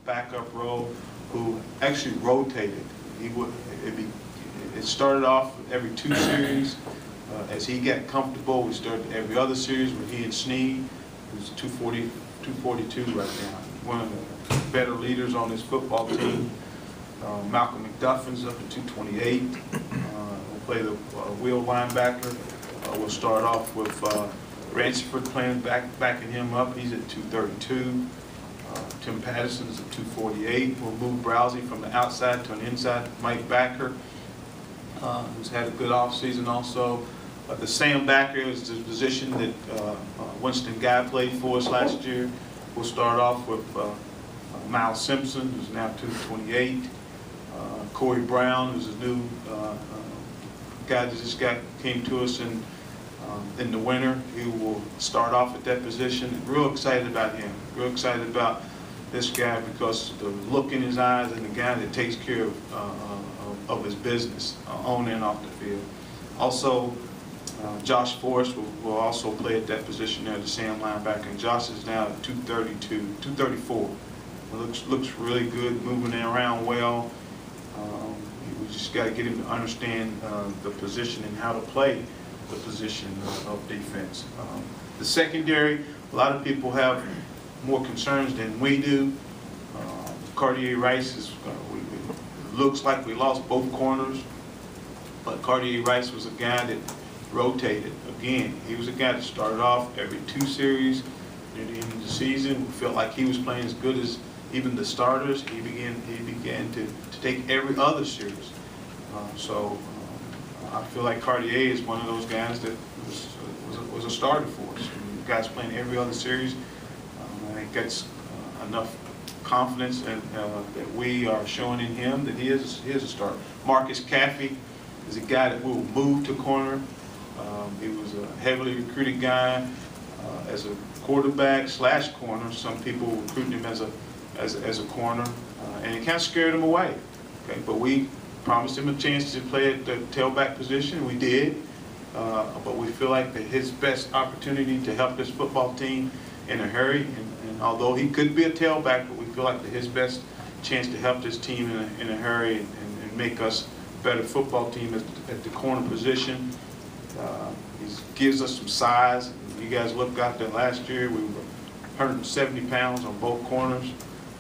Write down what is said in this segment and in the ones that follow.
backup role who actually rotated. It started off every 2 series. As he got comfortable, we started every other series with he and Snead, who's 242 right now. One of the better leaders on this football team. Malcolm McDuffin's up to 228. We'll play the wheel linebacker. We'll start off with Ransford playing backing him up. He's at 232. Tim Patterson's at 248. We'll move Browsey from the outside to an inside Mike Backer, who's had a good offseason also. The Sam Backer is the position that Winston Guy played for us last year. We'll start off with Miles Simpson, who's now 228. Corey Brown, who's a new guy that just came to us in the winter. He will start off at that position. Real excited about him. Real excited about this guy because the look in his eyes and the guy that takes care of his business on and off the field. Also, Josh Forrest will also play at that position there, the Sam linebacker. And Josh is now at 234. Looks really good, moving around well. We just got to get him to understand the position and how to play the position of defense. The secondary, a lot of people have more concerns than we do. Cartier Rice looks like we lost both corners, but Cartier Rice was a guy that rotated. Again, he was a guy that started off every 2 series. Near the end of the season, we felt like he was playing as good as even the starters. He began to take every other series. I feel like Cartier is one of those guys that was a starter for us. The guy's playing every other series. I think that's enough confidence that we are showing in him that he is a starter. Marcus Caffey is a guy that will move to corner. He was a heavily recruited guy as a quarterback / corner. Some people recruiting him as a corner, and it kind of scared him away. Okay, but we promised him a chance to play at the tailback position. We did, but we feel like that his best opportunity to help this football team in a hurry, and although he could be a tailback, but we feel like that his best chance to help this team in a hurry and make us a better football team at the corner position. He gives us some size. You guys looked out there last year. We were 170 pounds on both corners.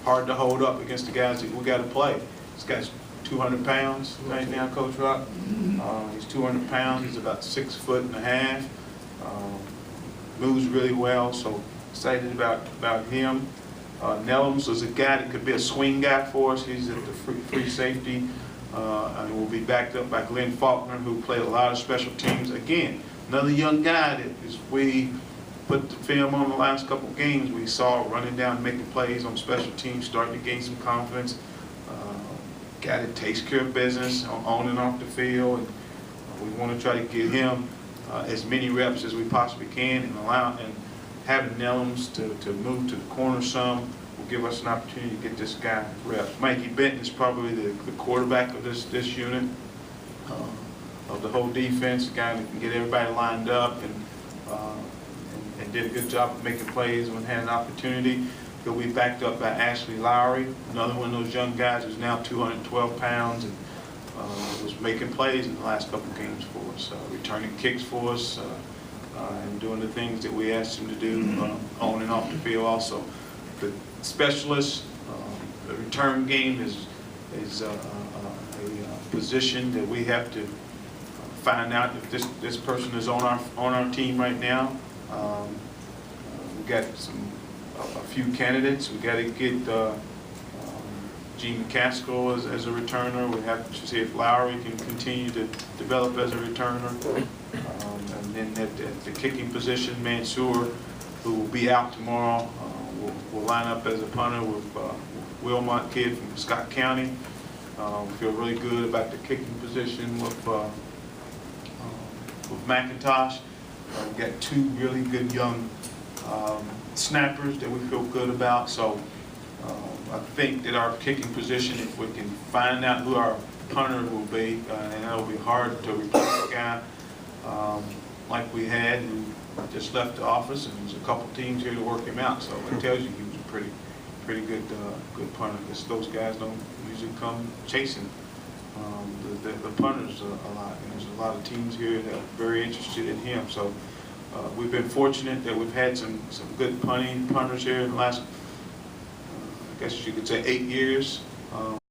Hard to hold up against the guys that we got to play. This guy's 200 pounds right now, Coach Rock. He's 200 pounds. He's about 6'1.5". Moves really well, so excited about him. Nellums is a guy that could be a swing guy for us. He's at the free safety. And will be backed up by Glenn Faulkner, who played a lot of special teams. Again, another young guy that as we put the film on the last couple of games, we saw running down, making plays on special teams, starting to gain some confidence. Guy that takes care of business on and off the field. And we want to try to get him as many reps as we possibly can, and having Nellums to move to the corner some will give us an opportunity to get this guy reps. Mikey Benton is probably the quarterback of this unit, of the whole defense, the guy that can get everybody lined up and did a good job of making plays when had an opportunity. He'll be backed up by Ashley Lowry, another one of those young guys who's now 212 pounds and was making plays in the last couple of games for us, returning kicks for us and doing the things that we asked him to do on and off the field also. The specialist, the return game is a position that we have to find out if this person is on our team right now. We got a few candidates. We got to get Gene McCaskill as a returner. We have to see if Lowry can continue to develop as a returner. And then at the kicking position, Mansour, who will be out tomorrow, will line up as a punter with Wilmot kid from Scott County. We feel really good about the kicking position with McIntosh. We've got 2 really good young snappers that we feel good about. So I think that our kicking position, if we can find out who our punter will be, and it'll be hard to replace a guy like we had who just left the office, and there's a couple teams here to work him out. So it tells you he pretty good good punter, because those guys don't usually come chasing the punters a lot. And there's a lot of teams here that are very interested in him. So we've been fortunate that we've had some good punters here in the last, I guess you could say, 8 years.